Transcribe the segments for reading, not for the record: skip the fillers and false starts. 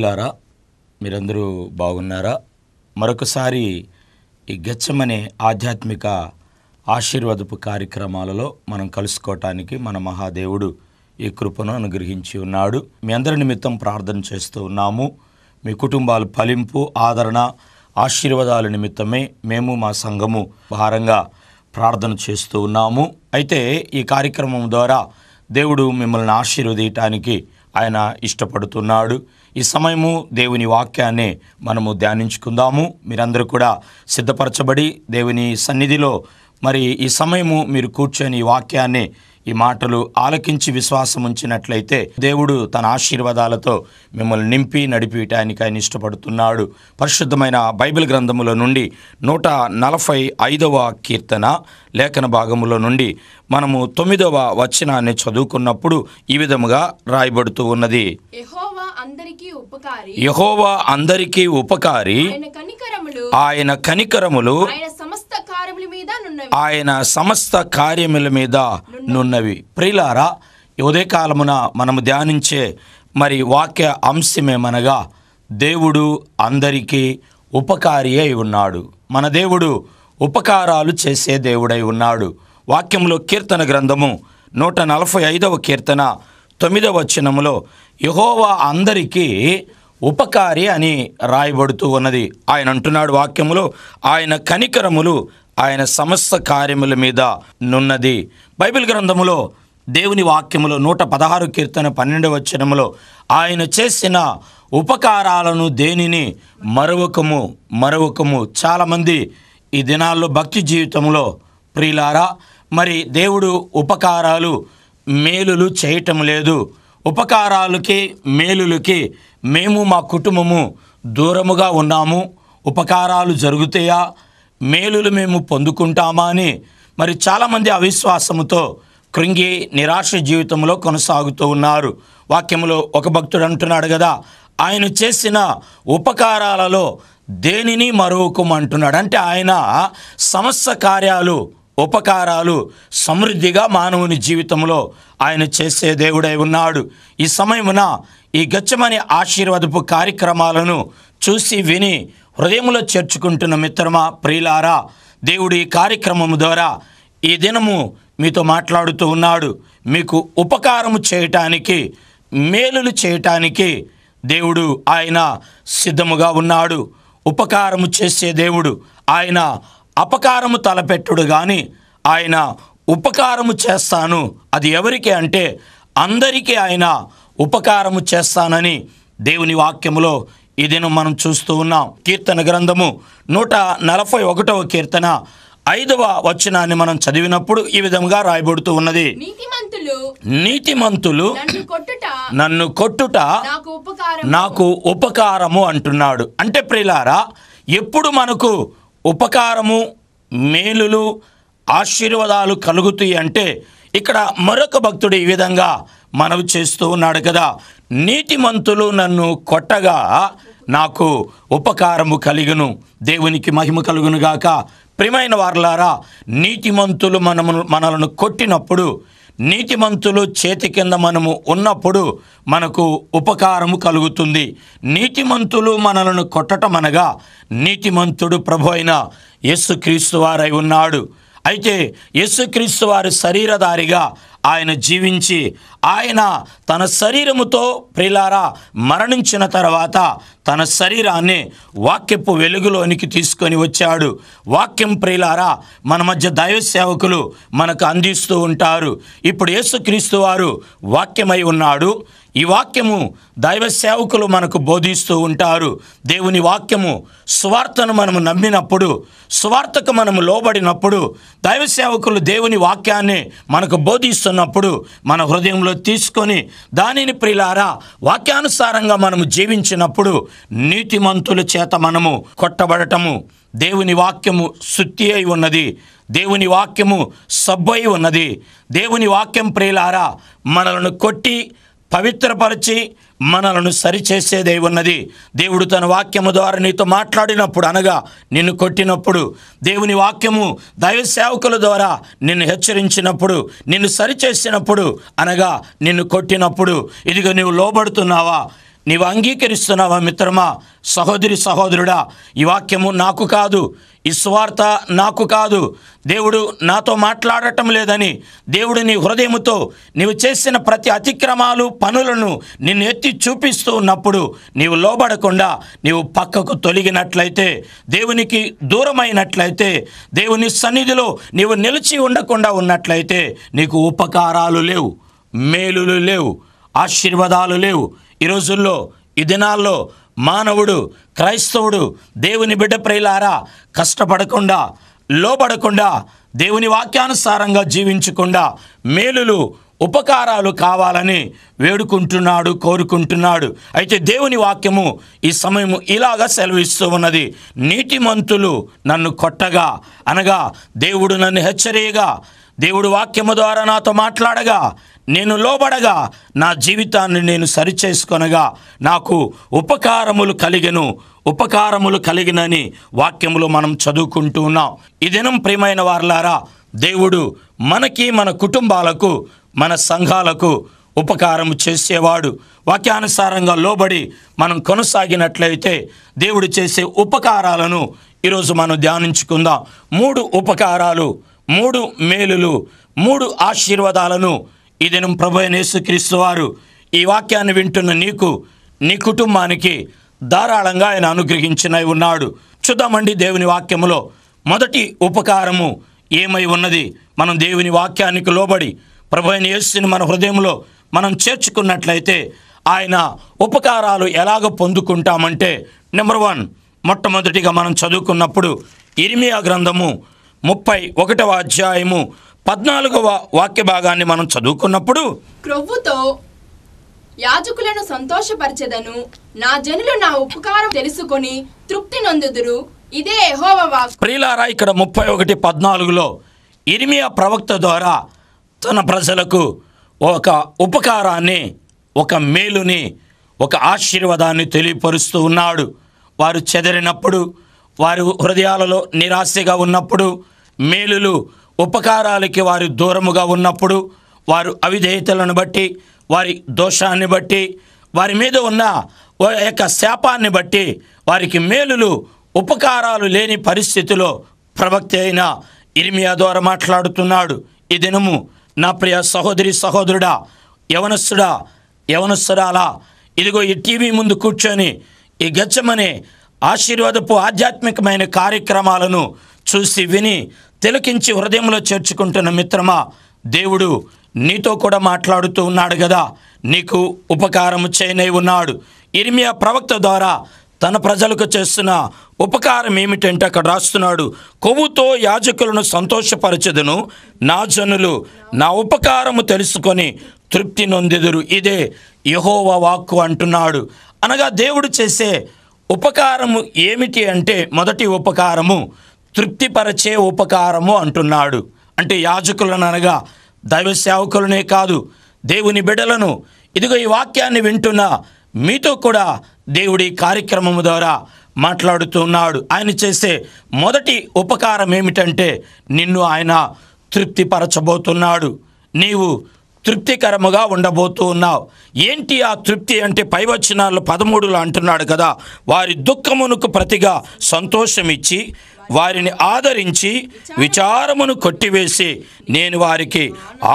ప్రియులారా, మీరందరూ బాగున్నారా? మరొకసారి ఈ గెత్సెమనే ఆధ్యాత్మిక ఆశీర్వాదపు కార్యక్రమాలలో మనం కలుసుకోవటానికి మన మహాదేవుడు ఈ కృపను అనుగ్రహించి ఉన్నాడు. మీ అందరి నిమిత్తం ప్రార్థన చేస్తూ ఉన్నాము. మీ కుటుంబాలు ఫలింపు, ఆదరణ, ఆశీర్వాదాల నిమిత్తమే మేము మా సంఘము భారంగా ప్రార్థన చేస్తూ ఉన్నాము. అయితే ఈ కార్యక్రమం ద్వారా దేవుడు మిమ్మల్ని ఆశీర్వదించడానికి ఆయన ఇష్టపడుతున్నాడు. ఈ సమయము దేవుని వాక్యాన్ని మనము ధ్యానించుకుందాము. మీరందరూ కూడా సిద్ధపరచబడి దేవుని సన్నిధిలో మరి ఈ సమయము మీరు కూర్చొని ఈ వాక్యాన్ని, ఈ మాటలు ఆలకించి విశ్వాసం ఉంచినట్లయితే దేవుడు తన ఆశీర్వాదాలతో మిమ్మల్ని నింపి నడిపించడానికి ఆయన ఇష్టపడుతున్నాడు. పరిశుద్ధమైన బైబిల్ గ్రంథముల నుండి 145వ కీర్తన లేఖన భాగములో నుండి మనము 9వ వచనాన్ని చదువుకున్నప్పుడు ఈ విధముగా రాయబడుతూ ఉన్నది. యెహోవా అందరికీ ఉపకారి, ఆయన కనికరములు ఆయన సమస్త కార్యముల మీద నున్నవి. ప్రియులారా, ఉదయకాలమున మనము ధ్యానించే మరి వాక్య అంశమేమనగా దేవుడు అందరికీ ఉపకారి అయి ఉన్నాడు. మన దేవుడు ఉపకారాలు చేసే దేవుడై ఉన్నాడు. వాక్యంలో కీర్తన గ్రంథము 145వ కీర్తన 9వ వచనములో యెహోవా అందరికీ ఉపకారి అని రాయబడుతూ ఉన్నది. ఆయన అంటున్నాడు వాక్యములో, ఆయన కనికరములు ఆయన సమస్త కార్యముల మీద నున్నది. బైబిల్ గ్రంథములో దేవుని వాక్యములో 116 కీర్తన 12వ వచనములో ఆయన చేసిన ఉపకారాలను దేనిని మరవకము. చాలామంది ఈ దినాల్లో భక్తి జీవితంలో ప్రియులారా, మరి దేవుడు ఉపకారాలు మేలులు చేయటం లేదు. ఉపకారాలకి మేలులకి మేము మా కుటుంబము దూరముగా ఉన్నాము. ఉపకారాలు జరుగుతాయా, మేలులు మేము పొందుకుంటామా అని మరి చాలామంది అవిశ్వాసముతో కృంగి నిరాశ జీవితంలో కొనసాగుతూ ఉన్నారు. వాక్యములో ఒక భక్తుడు అంటున్నాడు కదా, ఆయన చేసిన ఉపకారాలలో దేనిని మరొకమంటున్నాడు. అంటే ఆయన సమస్త కార్యాలు, ఉపకారాలు సమృద్ధిగా మానవుని జీవితంలో ఆయన చేసే దేవుడై ఉన్నాడు. ఈ సమయమున ఈ గెత్సెమనే ఆశీర్వాదపు కార్యక్రమాలను చూసి విని హృదయంలో చేర్చుకుంటున్న మిత్రమా, ప్రియులారా, దేవుడు ఈ కార్యక్రమం ద్వారా ఈ దినము మీతో మాట్లాడుతూ ఉన్నాడు. మీకు ఉపకారము చేయటానికి, మేలులు చేయటానికి దేవుడు ఆయన సిద్ధముగా ఉన్నాడు. ఉపకారము చేసే దేవుడు ఆయన అపకారము తలపెట్టుడు కానీ ఆయన ఉపకారము చేస్తాను. అది ఎవరికి అంటే అందరికీ ఆయన ఉపకారము చేస్తానని దేవుని వాక్యములో ఈ దినం మనం చూస్తూ ఉన్నాం. కీర్తన గ్రంథము 141వ కీర్తన 5వ వచనాన్ని మనం చదివినప్పుడు ఈ విధంగా రాయబడుతూ ఉన్నది. నీతిమంతులు నన్ను కొట్టుట నాకు ఉపకారము అంటున్నాడు. అంటే ప్రియులారా, ఎప్పుడు మనకు ఉపకారము, మేలులు, ఆశీర్వాదాలు కలుగుతాయి అంటే ఇక్కడ మరొక భక్తుడు ఈ విధంగా మనవి చేస్తూ ఉన్నాడు కదా, నీతిమంతులు నన్ను కొట్టగా నాకు ఉపకారము కలిగును. దేవునికి మహిమ కలుగును గాక. ప్రియమైన వారలారా, నీతిమంతులు మనలను కొట్టినప్పుడు, నీతిమంతులు చేతి కింద మనము ఉన్నప్పుడు మనకు ఉపకారము కలుగుతుంది. నీతిమంతులు మనలను కొట్టటం అనగా నీతిమంతుడు ప్రభు అయిన యేసుక్రీస్తు వారై ఉన్నాడు. అయితే యేసుక్రీస్తు వారి శరీరధారిగా ఆయన జీవించి ఆయన తన శరీరముతో ప్రియులారా మరణించిన తర్వాత తన శరీరాన్ని వాక్యపు వెలుగులోనికి తీసుకొని వచ్చాడు. వాక్యం ప్రియులారా మన మధ్య దైవ సేవకులు మనకు అందిస్తూ ఉంటారు. ఇప్పుడు యేసుక్రీస్తు వారు వాక్యమై ఉన్నాడు. ఈ వాక్యము దైవ సేవకులు మనకు బోధిస్తూ ఉంటారు. దేవుని వాక్యము సువార్తను మనము నమ్మినప్పుడు, సువార్తకు మనము లోబడినప్పుడు, దైవ సేవకులు దేవుని వాక్యాన్ని మనకు బోధిస్తున్నప్పుడు మన హృదయంలో తీసుకొని దానిని ప్రియులారా వాక్యానుసారంగా మనము జీవించినప్పుడు నీతిమంతుల చేత మనము కొట్టబడటము. దేవుని వాక్యము శుద్ధి అయి ఉన్నది. దేవుని వాక్యము సబ్బు అయి ఉన్నది. దేవుని వాక్యం ప్రియులారా మనలను కొట్టి పవిత్రపరిచి మనలను సరిచేసేదే ఉన్నది. దేవుడు తన వాక్యము ద్వారా నీతో మాట్లాడినప్పుడు, అనగా నిన్ను కొట్టినప్పుడు, దేవుని వాక్యము దైవ సేవకుల ద్వారా నిన్ను హెచ్చరించినప్పుడు, నిన్ను సరిచేసినప్పుడు, అనగా నిన్ను కొట్టినప్పుడు, ఇదిగో నీవు లోబడుతున్నావా, నీవు అంగీకరిస్తున్నావా మిత్రమా, సహోదరి సహోదరుడా? ఈ వాక్యము నాకు కాదు, ఈ సువార్త నాకు కాదు, దేవుడు నాతో మాట్లాడటం లేదని దేవుడు నీ హృదయముతో నీవు చేసిన ప్రతి అతిక్రమాలు పనులను నిన్ను ఎత్తి చూపిస్తూ ఉన్నప్పుడు నీవు లోబడకుండా నీవు పక్కకు తొలగినట్లయితే, దేవునికి దూరమైనట్లయితే, దేవుని సన్నిధిలో నీవు నిలిచి ఉండకుండా ఉన్నట్లయితే నీకు ఉపకారాలు లేవు, మేలులు లేవు, ఆశీర్వాదాలు లేవు. ఈ రోజుల్లో, ఈ దినాల్లో మానవుడు, క్రైస్తవుడు, దేవుని బిడ్డ ప్రియులారా, కష్టపడకుండా, లోబడకుండా, దేవుని వాక్యానుసారంగా జీవించకుండా మేలులు, ఉపకారాలు కావాలని వేడుకుంటున్నాడు, కోరుకుంటున్నాడు. అయితే దేవుని వాక్యము ఈ సమయము ఇలాగా సెలవిస్తూ ఉన్నది. నీతిమంతులు నన్ను కొట్టగా, అనగా దేవుడు నన్ను హెచ్చరియగా, దేవుడు వాక్యము ద్వారా నాతో మాట్లాడగా, నేను లోబడగా, నా జీవితాన్ని నేను సరిచేసుకొనగా నాకు ఉపకారములు కలిగినని వాక్యములు మనం చదువుకుంటూ ఉన్నాం. ఈ దినం ప్రియమైన వారలారా, దేవుడు మనకి, మన కుటుంబాలకు, మన సంఘాలకు ఉపకారం చేసేవాడు. వాక్యానుసారంగా లోబడి మనం కొనసాగినట్లయితే దేవుడు చేసే ఉపకారాలను ఈరోజు మనం ధ్యానించుకుందాం. 3 ఉపకారాలు, 3 మేలులు, 3 ఆశీర్వాదాలను ఈ దినం ప్రభువైన యేసుక్రీస్తు వారు ఈ వాక్యాన్ని వింటున్న నీకు, నీ కుటుంబానికి ధారాళంగా ఆయన అనుగ్రహించినై ఉన్నాడు. చూద్దామండి దేవుని వాక్యములో మొదటి ఉపకారము ఏమై ఉన్నది. మనం దేవుని వాక్యానికి లోబడి ప్రభువైన యేసుని మన హృదయంలో మనం చేర్చుకున్నట్లయితే ఆయన ఉపకారాలు ఎలాగ పొందుకుంటామంటే, నెంబర్ 1, మొట్టమొదటిగా మనం చదువుకున్నప్పుడు ఇర్మియా గ్రంథము 31వ అధ్యాయము 14వ వాక్య భాగాన్ని మనం చదువుకున్నప్పుడు, క్రొవ్వుతో యాజకులను సంతోషపరచెదను, నా జనులు నా ఉపకారం తెలుసుకొని తృప్తి నొందుదురు, ఇదే యెహోవా వాక్కు. ప్రియులారా, ఇక్కడ 31:14లో ఇర్మియా ప్రవక్త ద్వారా తన ప్రజలకు ఒక ఉపకారాన్ని, ఒక మేలుని, ఒక ఆశీర్వాదాన్ని తెలియపరుస్తూ ఉన్నాడు. వారు చెదరినప్పుడు, వారి హృదయాలలో నిరాశగా ఉన్నప్పుడు, మేలులు, ఉపకారాలకి వారు దూరముగా ఉన్నప్పుడు, వారు అవిధేయతలను బట్టి, వారి దోషాన్ని బట్టి, వారి మీద ఉన్న యొక్క శాపాన్ని బట్టి వారికి మేలులు, ఉపకారాలు లేని పరిస్థితిలో ప్రవక్త అయిన ఇర్మియా ద్వారా మాట్లాడుతున్నాడు. ఈ దినము నా ప్రియ సహోదరి సహోదరుడా, యవనస్తురాలా, ఇదిగో ఈ టీవీ ముందు కూర్చొని ఈ గెచ్చమనే ఆశీర్వాదపు ఆధ్యాత్మికమైన కార్యక్రమాలను చూసి విని తిలకించి హృదయంలో చేర్చుకుంటున్న మిత్రమా, దేవుడు నీతో కూడా మాట్లాడుతూ ఉన్నాడు కదా, నీకు ఉపకారము చేయనై ఉన్నాడు. ఇర్మియా ప్రవక్త ద్వారా తన ప్రజలకు చేస్తున్న ఉపకారం ఏమిటంటే అక్కడ రాస్తున్నాడు, కొవ్వుతో యాజకులను సంతోషపరచెదను, నా జనులు నా ఉపకారము తెలుసుకొని తృప్తి నొందెదరు, ఇదే యెహోవా వాక్కు అంటున్నాడు. అనగా దేవుడు చేసే ఉపకారము ఏమిటి అంటే, మొదటి ఉపకారము తృప్తిపరచే ఉపకారము అంటున్నాడు. అంటే యాజకులను అనగా దైవ సేవకులనే కాదు, దేవుని బిడ్డలను, ఇదిగో ఈ వాక్యాన్ని వింటున్న మీతో కూడా దేవుడి కార్యక్రమము ద్వారా మాట్లాడుతున్నాడు. ఆయన చేసే మొదటి ఉపకారం ఏమిటంటే, నిన్ను ఆయన తృప్తిపరచబోతున్నాడు. నీవు తృప్తికరముగా ఉండబోతూ ఉన్నావు. ఏంటి ఆ తృప్తి అంటే, పై వచనాల్లో 13లో అంటున్నాడు కదా, వారి దుఃఖమునకు ప్రతిగా సంతోషమిచ్చి వారిని ఆదరించి విచారమును కొట్టివేసి నేను వారికి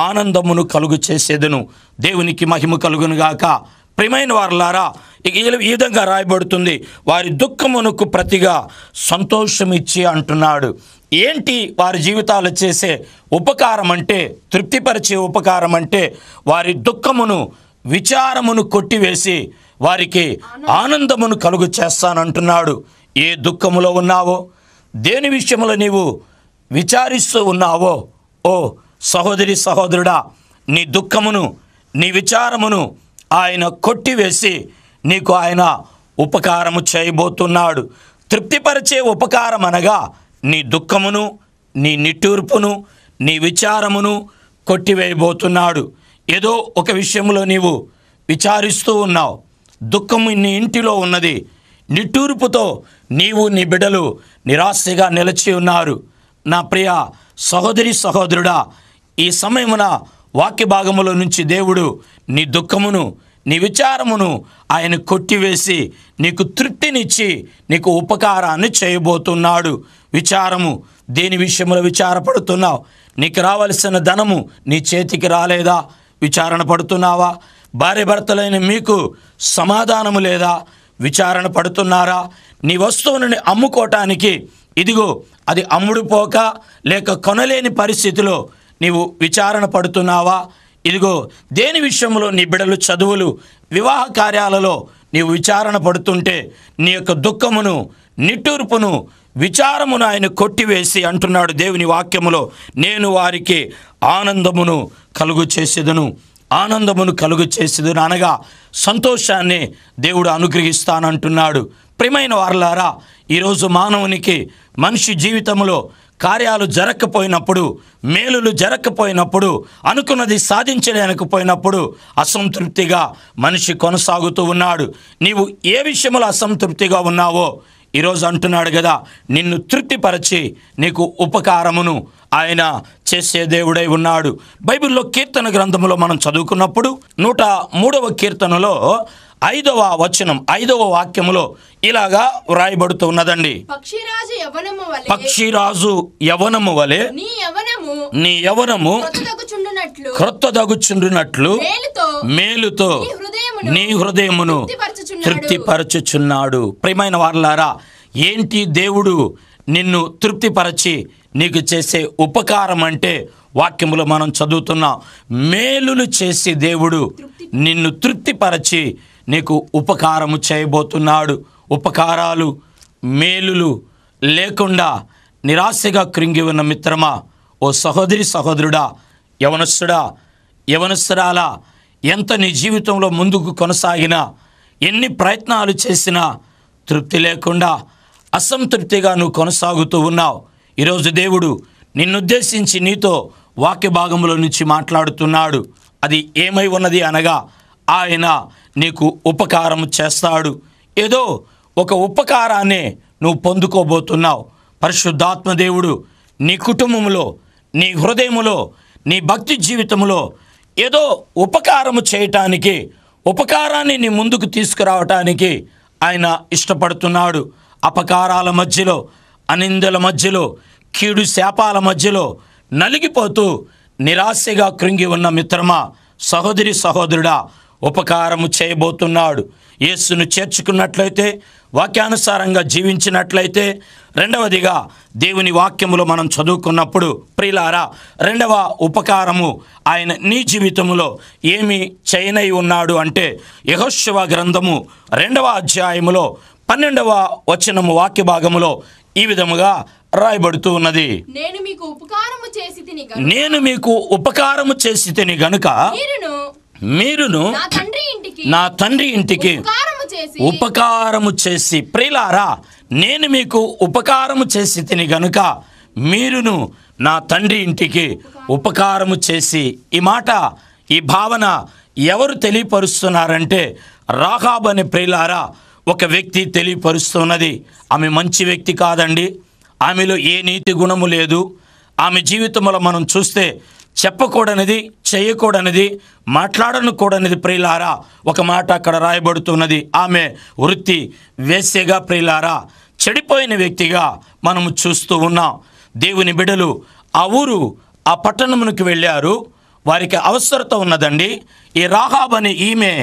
ఆనందమును కలుగు చేసేదను. దేవునికి మహిమ కలుగునుగాక. ప్రియమైన వారలారా, ఈ విధంగా రాయబడుతుంది, వారి దుఃఖమునకు ప్రతిగా సంతోషమిచ్చి అంటున్నాడు. ఏంటి వారి జీవితాలు చేసే ఉపకారం అంటే, తృప్తిపరిచే ఉపకారం అంటే, వారి దుఃఖమును, విచారమును కొట్టివేసి వారికి ఆనందమును కలుగు చేస్తానంటున్నాడు. ఏ దుఃఖములో ఉన్నావో, దేని విషయంలో నీవు విచారిస్తూ ఉన్నావో, ఓ సహోదరి సహోదరుడా, నీ దుఃఖమును, నీ విచారమును ఆయన కొట్టివేసి నీకు ఆయన ఉపకారము చేయబోతున్నాడు. తృప్తిపరిచే ఉపకారం అనగా నీ దుఃఖమును, నీ నిట్టూర్పును, నీ విచారమును కొట్టివేయబోతున్నాడు. ఏదో ఒక విషయంలో నీవు విచారిస్తూ ఉన్నావు, దుఃఖము నీ ఇంటిలో ఉన్నది, నిట్టూర్పుతో నీవు నీ బిడ్డలు నిరాశగా నిలిచి ఉన్నారు. నా ప్రియ సహోదరి సహోదరుడా, ఈ సమయమున వాక్య భాగములో నుంచి దేవుడు నీ దుఃఖమును, నీ విచారమును ఆయన కొట్టివేసి నీకు తృప్తినిచ్చి నీకు ఉపకారాన్ని చేయబోతున్నాడు. విచారము, దేని విషయంలో విచారపడుతున్నావు? నీకు రావలసిన ధనము నీ చేతికి రాలేదా? విచారణ పడుతున్నావా? భార్య భర్తలైన మీకు సమాధానము లేదా? విచారణ పడుతున్నారా? నీ వస్తువుని అమ్ముకోవటానికి ఇదిగో అది అమ్ముడుపోక లేక కొనలేని పరిస్థితిలో నీవు విచారణ పడుతున్నావా? ఇదిగో దేని విషయంలో నీ బిడ్డలు చదువులు, వివాహ కార్యాలలో నీవు విచారణ పడుతుంటే నీ యొక్క దుఃఖమును, నిట్టూర్పును, విచారమును ఆయన కొట్టివేసి అంటున్నాడు దేవుని వాక్యములో, నేను వారికి ఆనందమును కలుగు చేసేదను, ఆనందమును కలుగు చేసేదను అనగా సంతోషాన్ని దేవుడు అనుగ్రహిస్తానంటున్నాడు. ప్రియమైన వారలారా, ఈరోజు మానవునికి మనిషి జీవితంలో కార్యాలు జరగకపోయినప్పుడు, మేలులు జరగకపోయినప్పుడు, అనుకున్నది సాధించలేకపోయినప్పుడు అసంతృప్తిగా మనిషి కొనసాగుతూ ఉన్నాడు. నీవు ఏ విషయంలో అసంతృప్తిగా ఉన్నావో ఈరోజు అంటున్నాడు కదా, నిన్ను తృప్తిపరచి నీకు ఉపకారమును ఆయన చేసే దేవుడై ఉన్నాడు. బైబిల్లో కీర్తన గ్రంథములో మనం చదువుకున్నప్పుడు 103వ కీర్తనలో 5వ వచనం 5వ వాక్యములో ఇలాగా వ్రాయబడుతూ ఉన్నదండి. పక్షిరాజు యవనము వలె నీ యవనము క్రొత్తదగుచుండునట్లు మేలుతో నీ హృదయమును తృప్తిపరచుచున్నాడు. ప్రియమైన వారలారా, ఏంటి దేవుడు నిన్ను తృప్తిపరచి నీకు చేసే ఉపకారం అంటే వాక్యములో మనం చదువుతున్నాం. మేలులు చేసి దేవుడు నిన్ను తృప్తిపరచి నీకు ఉపకారము చేయబోతున్నాడు. ఉపకారాలు, మేలులు లేకుండా నిరాశగా కృంగి ఉన్న మిత్రమా, ఓ సహోదరి సహోదరుడా, యవనస్తుడా యవనస్తురాలా, ఎంత నీ జీవితంలో ముందుకు కొనసాగినా, ఎన్ని ప్రయత్నాలు చేసినా తృప్తి లేకుండా అసంతృప్తిగా నువ్వు కొనసాగుతూ ఉన్నావు. ఈరోజు దేవుడు నిన్నుద్దేశించి నీతో వాక్య భాగంలో నుంచి మాట్లాడుతున్నాడు. అది ఏమై ఉన్నది అనగా, ఆయన నీకు ఉపకారం చేస్తాడు. ఏదో ఒక ఉపకారాన్ని నువ్వు పొందుకోబోతున్నావు. పరిశుద్ధాత్మ దేవుడు నీ కుటుంబంలో, నీ హృదయములో, నీ భక్తి జీవితంలో ఏదో ఉపకారము చేయటానికి, ఉపకారాన్ని నీ ముందుకు తీసుకురావటానికి ఆయన ఇష్టపడుతున్నాడు. అపకారాల మధ్యలో, అనిందల మధ్యలో, కీడు శాపాల మధ్యలో నలిగిపోతూ నిరాశగా కృంగి ఉన్న మిత్రమా, సహోదరి సహోదరుడా, ఉపకారము చేయబోతున్నాడు. యేసును చేర్చుకున్నట్లయితే, వాక్యానుసారంగా జీవించినట్లయితే, రెండవదిగా దేవుని వాక్యములో మనం చదువుకున్నప్పుడు ప్రియులారా, రెండవ ఉపకారము ఆయన నీ జీవితంలో ఏమి చేయనై ఉన్నాడు అంటే, యెహోషువ గ్రంథము 2వ అధ్యాయములో 12వ వచనము వాక్య భాగములో ఈ విధముగా రాయబడుతూ ఉన్నది. నేను మీకు ఉపకారము చేసి తిని గనుక మీరును నా తండ్రి ఇంటికి ఉపకారము చేసి. ప్రియులారా, నేను మీకు ఉపకారము చేసి తిని గనుక మీరును నా తండ్రి ఇంటికి ఉపకారము చేసి. ఈ మాట, ఈ భావన ఎవరు తెలియపరుస్తున్నారంటే, రాహాబు అనే ప్రియులారా ఒక వ్యక్తి తెలియపరుస్తున్నది. ఆమె మంచి వ్యక్తి కాదండి, ఆమెలో ఏ నీతి గుణము లేదు. ఆమె జీవితంలో మనం చూస్తే చెప్పకూడనిది, చేయకూడనిది, మాట్లాడనకూడనిది ప్రియులారా ఒక మాట అక్కడ రాయబడుతున్నది. ఆమె వృత్తి వేశ్యగా ప్రియులారా చెడిపోయిన వ్యక్తిగా మనము చూస్తూ ఉన్నాం. దేవుని బిడ్డలు ఆ ఊరు, ఆ పట్టణమునికి వెళ్ళారు. వారికి అవసరత ఉన్నదండి. ఈ రాహాబు అనే ఈమె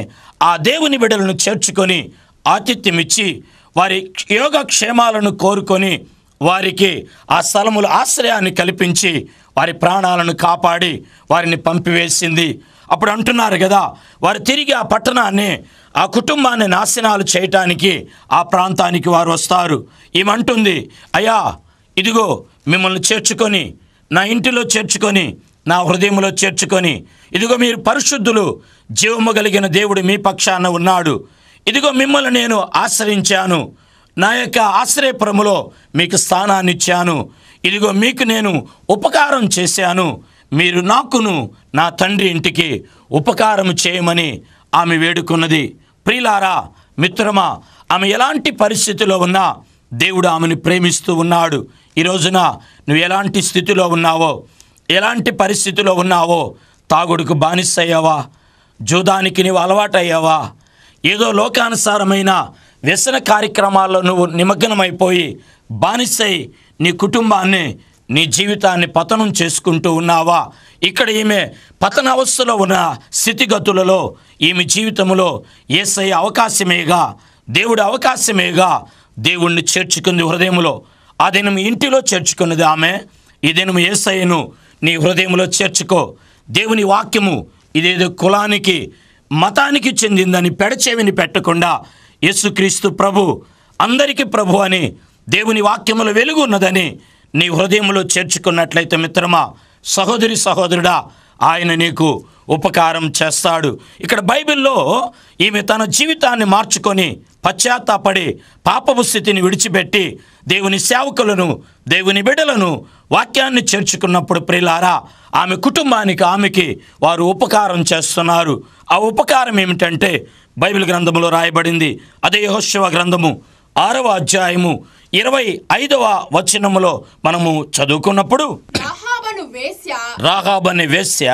ఆ దేవుని బిడ్డలను చేర్చుకొని ఆతిథ్యమిచ్చి వారి యోగక్షేమాలను కోరుకొని వారికి ఆ స్థలములు ఆశ్రయాన్ని కల్పించి వారి ప్రాణాలను కాపాడి వారిని పంపివేసింది. అప్పుడు అంటున్నారు కదా, వారు తిరిగి ఆ పట్టణాన్ని, ఆ కుటుంబాన్ని నాశనాలు చేయటానికి ఆ ప్రాంతానికి వారు వస్తారు. ఏమంటుంది, అయ్యా ఇదిగో మిమ్మల్ని చేర్చుకొని, నా ఇంటిలో చేర్చుకొని, నా హృదయంలో చేర్చుకొని, ఇదిగో మీరు పరిశుద్ధులు, జీవము కలిగిన దేవుడు మీ పక్షాన ఉన్నాడు, ఇదిగో మిమ్మల్ని నేను ఆశ్రయించాను, నా యొక్క ఆశ్రయపురములో మీకు స్థానాన్ని ఇచ్చాను, ఇదిగో మీకు నేను ఉపకారం చేశాను, మీరు నాకును నా తండ్రి ఇంటికి ఉపకారం చేయమని ఆమె వేడుకున్నది. ప్రియులారా, మిత్రమా, ఆమె ఎలాంటి పరిస్థితిలో ఉన్నా దేవుడు ఆమెను ప్రేమిస్తూ ఉన్నాడు. ఈ రోజున నువ్వు ఎలాంటి స్థితిలో ఉన్నావో, ఎలాంటి పరిస్థితిలో ఉన్నావో, తాగుడుకు బానిసయ్యావా, జూదానికి నీవు అలవాటయ్యావా? ఏదో లోకానుసారమైన వ్యసన కార్యక్రమాల్లో నువ్వు నిమగ్నమైపోయి బానిసై నీ కుటుంబాన్ని, నీ జీవితాన్ని పతనం చేసుకుంటూ ఉన్నావా? ఇక్కడ ఈమె పతనావస్థలో ఉన్న స్థితిగతులలో ఈమె జీవితంలో యేసయ్య అవకాశమేగా, దేవుడి అవకాశమేగా దేవుణ్ణి చేర్చుకుంది హృదయంలో. ఆ దినం ఇంటిలో చేర్చుకున్నది ఆమె. ఈ దినం యేసయ్యను నీ హృదయంలో చేర్చుకో. దేవుని వాక్యము ఇదేదో కులానికి మతానికి చెందిందని పెడచెవిని పెట్టకుండా యేసుక్రీస్తు ప్రభు అందరికీ ప్రభు అని దేవుని వాక్యములో వెలుగు ఉన్నదని నీ హృదయంలో చేర్చుకున్నట్లయితే మిత్రమా, సహోదరి సహోదరుడా, ఆయన నీకు ఉపకారం చేస్తాడు. ఇక్కడ బైబిల్లో ఈమె తన జీవితాన్ని మార్చుకొని పశ్చాత్తాపడి పాపపు స్థితిని విడిచిపెట్టి దేవుని సేవకులను, దేవుని బిడ్డలను, వాక్యాన్ని చేర్చుకున్నప్పుడు ప్రియులారా, ఆమె కుటుంబానికి, ఆమెకి వారు ఉపకారం చేస్తున్నారు. ఆ ఉపకారం ఏమిటంటే బైబిల్ గ్రంథంలో రాయబడింది. అదే యెహోషువ గ్రంథము 6వ అధ్యాయము 25వ వచనములో మనము చదువుకున్నప్పుడు, రాహాబు అనే వేశ్య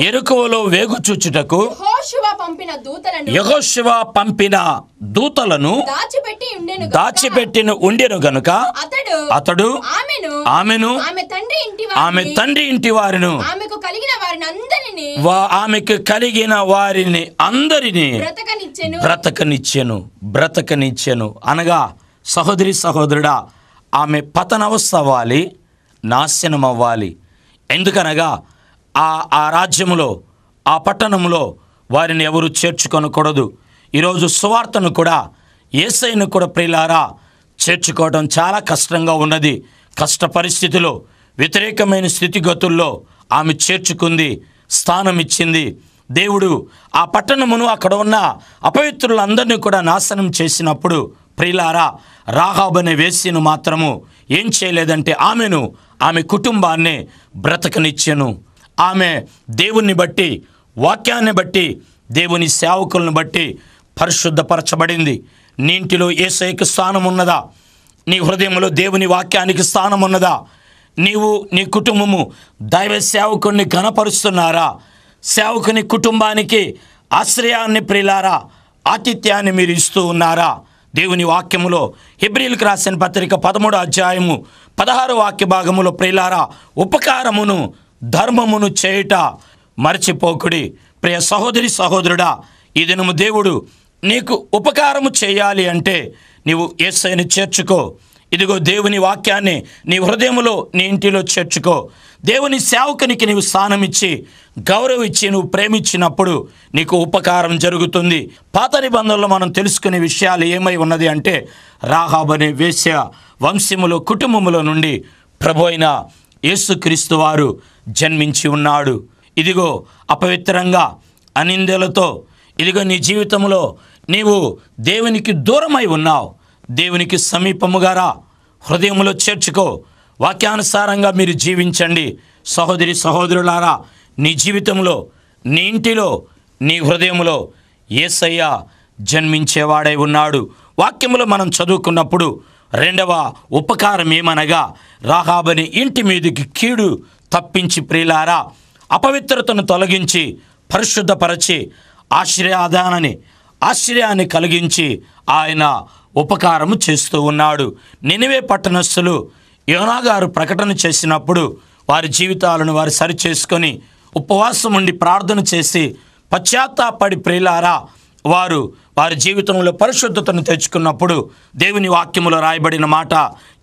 యెరికోలో వేగు చూచుటకు యెహోషువ పంపిన దూతలను దాచిపెట్టిన ఉండెను గనుక అతడు ఆమెను, ఆమె తండ్రి ఇంటి వారిను, ఆమెకు కలిగిన వారిని అందరినీ బ్రతకనిచ్చెను. అనగా సహోదరి సహోదరుడా, ఆమె పతనవస్థ అవ్వాలి, నాశనం అవ్వాలి. ఎందుకనగా ఆ రాజ్యములో, ఆ పట్టణంలో వారిని ఎవరు చేర్చుకొనకూడదు. ఈరోజు సువార్తను కూడా, యేసయ్యను కూడా ప్రియులారా చేర్చుకోవడం చాలా కష్టంగా ఉన్నది. కష్ట పరిస్థితిలో, వ్యతిరేకమైన స్థితిగతుల్లో ఆమె చేర్చుకుంది, స్థానం ఇచ్చింది. దేవుడు ఆ పట్టణమును, అక్కడ ఉన్న అపవిత్రులందరినీ కూడా నాశనం చేసినప్పుడు ప్రియులారా, రాహాబు అనే వేశ్యను మాత్రము ఏం చేయలేదంటే ఆమెను, ఆమె కుటుంబాన్ని బ్రతకనిచ్చెను. ఆమె దేవుణ్ణి బట్టి, వాక్యాన్ని బట్టి, దేవుని సేవకులను బట్టి పరిశుద్ధపరచబడింది. నీ ఇంటిలో యేసయ్యకు స్థానం ఉన్నదా? నీ హృదయంలో దేవుని వాక్యానికి స్థానం ఉన్నదా? నీవు, నీ కుటుంబము దైవ సేవకుని ఘనపరుస్తున్నారా? సేవకుని కుటుంబానికి ఆశ్రయాన్ని ప్రియులారా, ఆతిథ్యాన్ని మీరు ఇస్తూ ఉన్నారా? దేవుని వాక్యములో హెబ్రీయులకు రాసిన పత్రిక 13వ అధ్యాయము 16వ వాక్య భాగములో ప్రియులారా, ఉపకారమును ధర్మమును చేయుట మరచిపోకుడి. ప్రియ సహోదరి సహోదరుడా, ఈ దినము దేవుడు నీకు ఉపకారము చేయాలి అంటే నీవు యేసయ్యను చేర్చుకో. ఇదిగో దేవుని వాక్యాన్ని నీ హృదయములో, నీ ఇంటిలో చేర్చుకో. దేవుని సేవకునికి నీవు స్థానం ఇచ్చి, గౌరవం ఇచ్చి, నువ్వు ప్రేమించినప్పుడు నీకు ఉపకారం జరుగుతుంది. పాత నిబంధనలో మనం తెలుసుకునే విషయాలు ఏమై ఉన్నది అంటే, రాహాబు అనే వేశ్య వంశములో, కుటుంబములో నుండి ప్రభు అయిన యేసుక్రీస్తు వారు జన్మించి ఉన్నాడు. ఇదిగో అపవిత్రంగా, అనిందలతో, ఇదిగో నీ జీవితంలో నీవు దేవునికి దూరమై ఉన్నావు. దేవునికి సమీపముగా రా, హృదయములో చేర్చుకో. వాక్యానుసారంగా మీరు జీవించండి. సహోదరి సహోదరులారా, నీ జీవితంలో, నీ ఇంటిలో, నీ హృదయములో యేసయ్య జన్మించేవాడై ఉన్నాడు. వాక్యములో మనం చదువుకున్నప్పుడు రెండవ ఉపకారం ఏమనగా, రాహాబు అనే ఇంటి మీదకి కీడు తప్పించి ప్రియులారా, అపవిత్రతను తొలగించి, పరిశుద్ధపరచి, ఆశ్రయాన్ని కలిగించి ఆయన ఉపకారము చేస్తూ ఉన్నాడు. నినివే పట్టణస్థులు యోనా గారు ప్రకటన చేసినప్పుడు వారి జీవితాలను వారు సరిచేసుకొని ఉపవాసం ఉండి ప్రార్థన చేసి పశ్చాత్తాపడి ప్రియులారా వారి జీవితంలో పరిశుద్ధతను తెచ్చుకున్నప్పుడు దేవుని వాక్యములో రాయబడిన మాట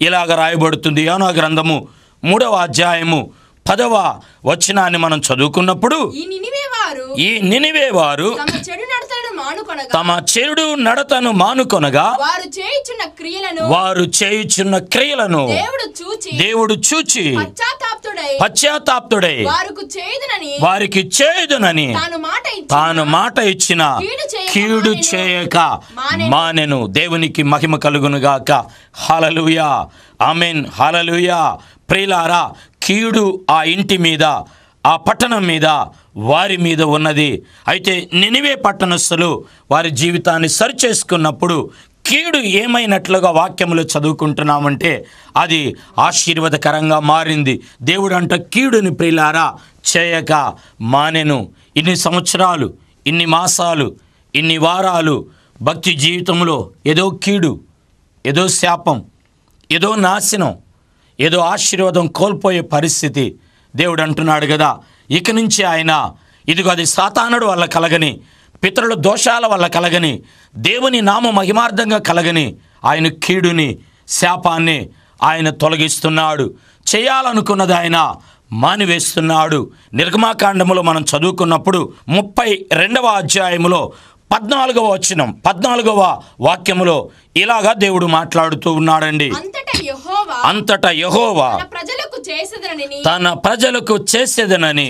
ఇలాగ రాయబడుతుంది. యోనా గ్రంథము 3వ అధ్యాయము 10వ వచనాన్ని మనం చదువుకున్నప్పుడు, ఈ నినివే వారు తమ చెడు నడతను మానుకొనగా వారు చేయుచున్న క్రియలను దేవుడు చూచి పశ్చాత్తాప్తుడై వారికి చేయుదునని తాను మాట ఇచ్చిన కీడు చేయక మానెను. దేవునికి మహిమ కలుగునుగాక. హల్లెలూయా, ఆమేన్, హల్లెలూయా. ప్రియులారా, కీడు ఆ ఇంటి మీద, ఆ పట్టణం మీద, వారి మీద ఉన్నది. అయితే నినివే పట్టణస్థులు వారి జీవితాన్ని సరిచేసుకున్నప్పుడు కీడు ఏమైనట్లుగా వాక్యములో చదువుకుంటున్నామంటే అది ఆశీర్వాదకరంగా మారింది. దేవుడు అంట కీడుని ప్రియులారా చేయక మానెను. ఇన్ని సంవత్సరాలు, ఇన్ని మాసాలు, ఇన్ని వారాలు భక్తి జీవితంలో ఏదో కీడు, ఏదో శాపం, ఏదో నాశనం, ఏదో ఆశీర్వాదం కోల్పోయే పరిస్థితి. దేవుడు అంటున్నాడు కదా, ఇక నుంచి ఆయన ఇదిగో అది సాతానుడు వల్ల కలగని, పితరుల దోషాల వల్ల కలగని, దేవుని నామ మహిమార్థంగా కలగని ఆయన కీడుని, శాపాన్ని ఆయన తొలగిస్తున్నాడు. చేయాలనుకున్నది ఆయన మానివేస్తున్నాడు. నిర్గమాకాండములో మనం చదువుకున్నప్పుడు 32వ అధ్యాయములో 14వ వచనం, 14వ వాక్యములో ఇలాగా దేవుడు మాట్లాడుతూ ఉన్నాడండి. అంతటా యెహోవా తన ప్రజలకు చేసేదనని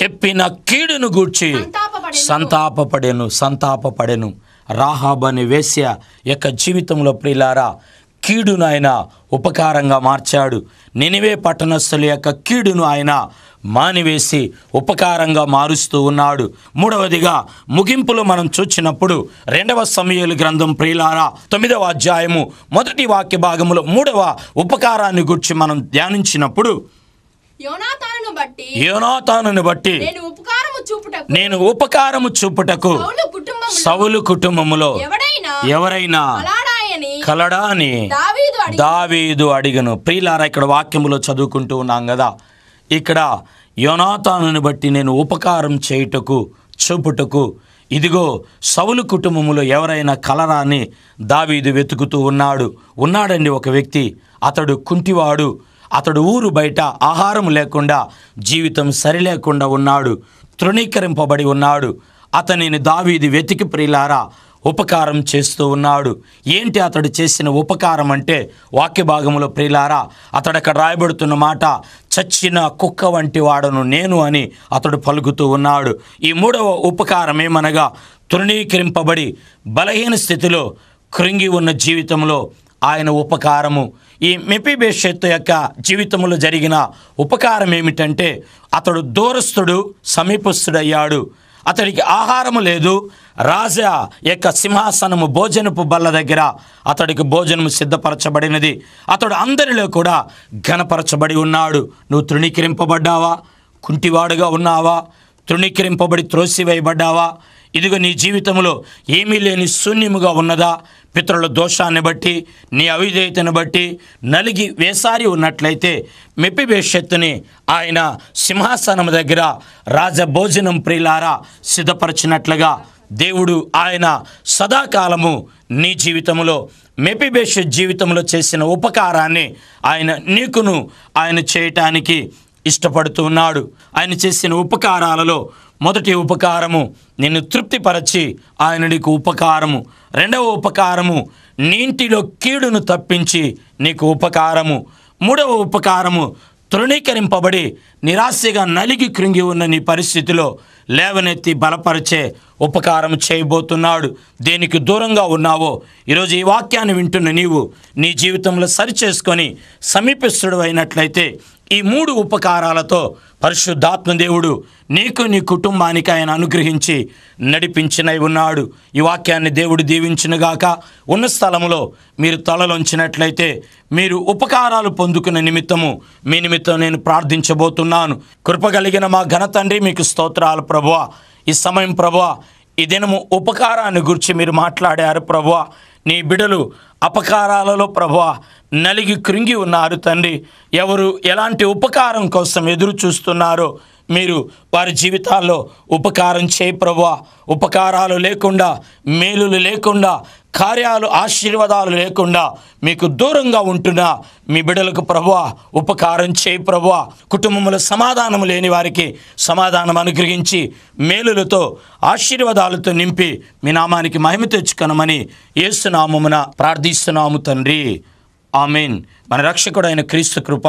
చెప్పిన కీడును గూర్చి సంతాపపడెను. రాహాబు అనే వేశ్య యొక్క జీవితంలో ప్రియులారా కీడును ఆయన ఉపకారంగా మార్చాడు. నినివే పట్టణస్థుల యొక్క కీడును ఆయన మానివేసి ఉపకారంగా మారుస్తూ ఉన్నాడు. మూడవదిగా ముగింపులో మనం చూచినప్పుడు 2వ సమూయేలు గ్రంథం ప్రియులారా 9వ అధ్యాయము 1వ వాక్య భాగములో 3వ ఉపకారాన్ని గురించి మనం ధ్యానించినప్పుడు, యోనాతానును బట్టి నేను ఉపకారము చూపుటకు సౌలు కుటుంబములో ఎవరైనా కలడా అని దావీదు అడిగను. ప్రియులారా ఇక్కడ వాక్యములో చదువుకుంటూ ఉన్నాం కదా, ఇక్కడ యోనాతానుని బట్టి నేను ఉపకారం చేయుటకు చూపుటకు ఇదిగో సౌలు కుటుంబములో ఎవరైనా కలరా అని దావీదు వెతుకుతూ ఉన్నాడండి. ఒక వ్యక్తి, అతడు కుంటివాడు, అతడు ఊరు బయట ఆహారం లేకుండా, జీవితం సరిలేకుండా ఉన్నాడు, తృణీకరింపబడి ఉన్నాడు. అతనిని దావీదు వెతికి ప్రియులారా ఉపకారం చేస్తూ ఉన్నాడు. ఏంటి అతడు చేసిన ఉపకారం అంటే వాక్య భాగంలో ప్రియులారా అతడు అక్కడ రాయబడుతున్న మాట, చచ్చిన కుక్క వంటి వాడను నేను అని అతడు పలుకుతూ ఉన్నాడు. ఈ 3వ ఉపకారం ఏమనగా, తృణీకరింపబడి బలహీన స్థితిలో కృంగి ఉన్న జీవితంలో ఆయన ఉపకారము. ఈ మెఫీబోషెతు యొక్క జీవితంలో జరిగిన ఉపకారం ఏమిటంటే, అతడు దూరస్థుడు సమీపస్థుడయ్యాడు. అతడికి ఆహారము లేదు. రాజా యొక్క సింహాసనము భోజనపు బల్ల దగ్గర అతడికి భోజనము సిద్ధపరచబడినది. అతడు అందరిలో కూడా ఘనపరచబడి ఉన్నాడు. నువ్వు తృణీకరింపబడ్డావా? కుంటివాడుగా ఉన్నావా? తృణీకరింపబడి త్రోసివేయబడ్డావా? ఇదిగో నీ జీవితంలో ఏమీ లేని శూన్యముగా ఉన్నదా? పితరుల దోషాన్ని బట్టి, నీ అవిధేయతను బట్టి నలిగి వేసారి ఉన్నట్లయితే మెఫీబోషెతుని ఆయన సింహాసనం దగ్గర రాజభోజనం ప్రియులారా సిద్ధపరిచినట్లుగా దేవుడు ఆయన సదాకాలము నీ జీవితంలో మెఫీబోషెతు జీవితంలో చేసిన ఉపకారాన్ని ఆయన నీకును ఆయన చేయటానికి ఇష్టపడుతూ ఉన్నాడు. ఆయన చేసిన ఉపకారాలలో మొదటి ఉపకారము నిన్ను తృప్తిపరచి ఆయన నీకు ఉపకారము. 2వ ఉపకారము నీ ఇంటిలో కీడును తప్పించి నీకు ఉపకారము. 3వ ఉపకారము తృణీకరింపబడి నిరాశగా నలిగి కృంగి ఉన్న నీ పరిస్థితిలో లేవనెత్తి బలపరిచే ఉపకారం చేయబోతున్నాడు. దేనికి దూరంగా ఉన్నావో ఈరోజు ఈ వాక్యాన్ని వింటున్న నీవు నీ జీవితంలో సరిచేసుకొని సమీపిస్తుడు అయినట్లయితే ఈ 3 ఉపకారాలతో పరిశుద్ధాత్మ దేవుడు నీకు నీ కుటుంబానికి ఆయన అనుగ్రహించి నడిపించినై ఉన్నాడు. ఈ వాక్యాన్ని దేవుడు దీవించునుగాక. ఉన్న స్థలములో మీరు తలలోంచినట్లయితే మీరు ఉపకారాలు పొందుకునే నిమిత్తము మీ నిమిత్తం నేను ప్రార్థించబోతున్నాను. కృపగలిగిన మా ఘన తండ్రి, మీకు స్తోత్రాలు ప్రభువా. ఈ సమయం ప్రభువా, ఈ దినము ఉపకారాన్ని గురించి మీరు మాట్లాడారు ప్రభువా. నీ బిడలు అపకారాలలో ప్రభువా నలిగి కృంగి ఉన్నారు తండ్రి. ఎవరు ఎలాంటి ఉపకారం కోసం ఎదురు చూస్తున్నారో మీరు వారి జీవితాల్లో ఉపకారం చేయి ప్రభువా. ఉపకారాలు లేకుండా, మేలులు లేకుండా, కార్యాలు ఆశీర్వాదాలు లేకుండా మీకు దూరంగా ఉంటున్న మీ బిడ్డలకు ప్రభువా ఉపకారం చేయి ప్రభువా. కుటుంబంలో సమాధానం లేని వారికి సమాధానం అనుగ్రహించి మేలులతో ఆశీర్వాదాలతో నింపి మీ నామానికి మహిమ తెచ్చుకొనమని యేసు నామమున ప్రార్థిస్తున్నాము తండ్రి. ఆమేన్. మన రక్షకుడైన క్రీస్తు కృప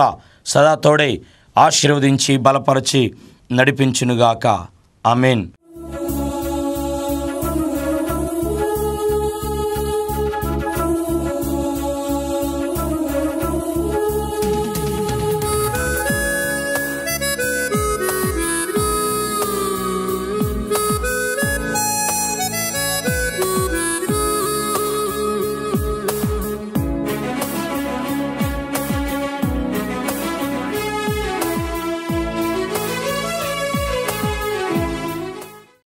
సదా తోడై ఆశీర్వదించి బలపరచి నడిపించునుగాక. ఆమేన్.